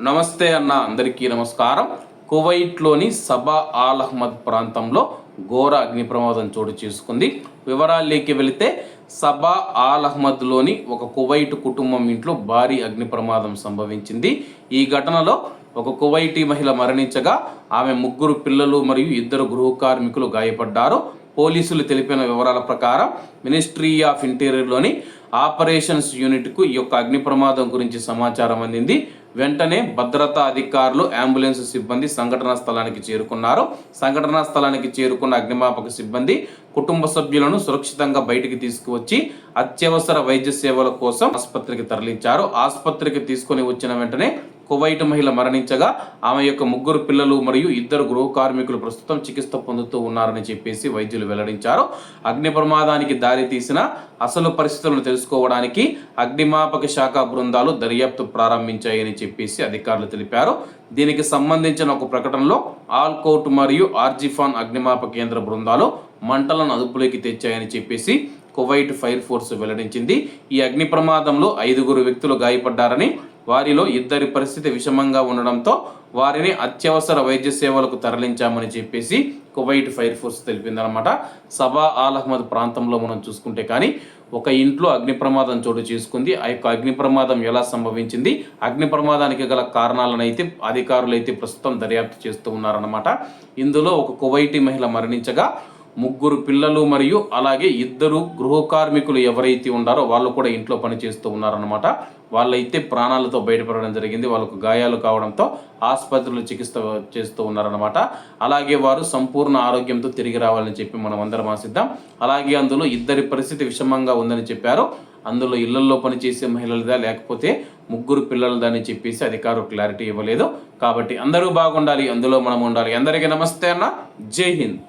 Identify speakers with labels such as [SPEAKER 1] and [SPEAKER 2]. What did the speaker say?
[SPEAKER 1] నమస్తే అన్న, అందరికీ నమస్కారం. కువైట్లోని సబా ఆల్ అహ్మద్ ప్రాంతంలో ఘోర అగ్ని ప్రమాదం చోటు చేసుకుంది. వివరాల్లోకి వెళితే సబా ఆల్ అహ్మద్లోని ఒక కువైట్ కుటుంబం ఇంట్లో భారీ అగ్ని ప్రమాదం సంభవించింది. ఈ ఘటనలో ఒక కువైటీ మహిళ మరణించగా ఆమె ముగ్గురు పిల్లలు మరియు 2 గృహ కార్మికులు గాయపడ్డారు. పోలీసులు తెలిపిన వివరాల ప్రకారం మినిస్ట్రీ ఆఫ్ ఇంటీరియర్లోని ఆపరేషన్స్ యూనిట్కు ఈ యొక్క అగ్ని ప్రమాదం గురించి సమాచారం అందింది. వెంటనే భద్రతా అధికారులు, అంబులెన్స్ సిబ్బంది సంఘటనా స్థలానికి చేరుకున్నారు. సంఘటనా స్థలానికి చేరుకున్న అగ్నిమాపక సిబ్బంది కుటుంబ సభ్యులను సురక్షితంగా బయటికి తీసుకువచ్చి అత్యవసర వైద్య సేవల కోసం ఆసుపత్రికి తరలించారు. ఆసుపత్రికి తీసుకుని వచ్చిన వెంటనే కువైట్ మహిళ మరణించగా ఆమె యొక్క 3 పిల్లలు మరియు 2 గృహ కార్మికులు ప్రస్తుతం చికిత్స పొందుతూ ఉన్నారని చెప్పేసి వైద్యులు వెల్లడించారు. అగ్ని ప్రమాదానికి దారి తీసిన అసలు పరిస్థితులను తెలుసుకోవడానికి అగ్నిమాపక శాఖ బృందాలు దర్యాప్తు ప్రారంభించాయని చెప్పేసి అధికారులు తెలిపారు. దీనికి సంబంధించిన ఒక ప్రకటనలో ఆల్కోట్ మరియు ఆర్జిఫాన్ అగ్నిమాపక కేంద్ర బృందాలు మంటలను అదుపులోకి తెచ్చాయని చెప్పేసి కువైట్ ఫైర్ ఫోర్స్ వెల్లడించింది. ఈ అగ్ని ప్రమాదంలో 5 వ్యక్తులు గాయపడ్డారని, వారిలో 2 పరిస్థితి విషమంగా ఉండడంతో వారిని అత్యవసర వైద్య సేవలకు తరలించామని చెప్పేసి కువైట్ ఫైర్ ఫోర్స్ తెలిపిందనమాట. సబా ఆల్ అహ్మద్ ప్రాంతంలో మనం చూసుకుంటే కానీ ఒక ఇంట్లో అగ్ని ప్రమాదం చోటు చేసుకుంది. ఆ యొక్క అగ్ని ప్రమాదం ఎలా సంభవించింది, అగ్ని ప్రమాదానికి గల కారణాలను అయితే అధికారులు అయితే ప్రస్తుతం దర్యాప్తు చేస్తూ ఉన్నారన్నమాట. ఇందులో ఒక కువైటీ మహిళ మరణించగా 3 పిల్లలు మరియు అలాగే 2 గృహ కార్మికులు ఎవరైతే ఉన్నారో వాళ్ళు కూడా ఇంట్లో పనిచేస్తూ ఉన్నారన్నమాట. వాళ్ళైతే ప్రాణాలతో బయటపడడం జరిగింది. వాళ్ళకు గాయాలు కావడంతో ఆసుపత్రిలో చికిత్స చేస్తూ ఉన్నారన్నమాట. అలాగే వారు సంపూర్ణ ఆరోగ్యంతో తిరిగి రావాలని చెప్పి మనం అందరం ఆశిద్దాం. అలాగే అందులో 2 పరిస్థితి విషమంగా ఉందని చెప్పారు. అందులో ఇళ్లలో పనిచేసే మహిళలదా లేకపోతే 3 పిల్లలదా అని చెప్పేసి అధికారులు క్లారిటీ ఇవ్వలేదు. కాబట్టి అందరూ బాగుండాలి, అందులో మనం ఉండాలి. అందరికీ నమస్తే అన్న, జై హింద్.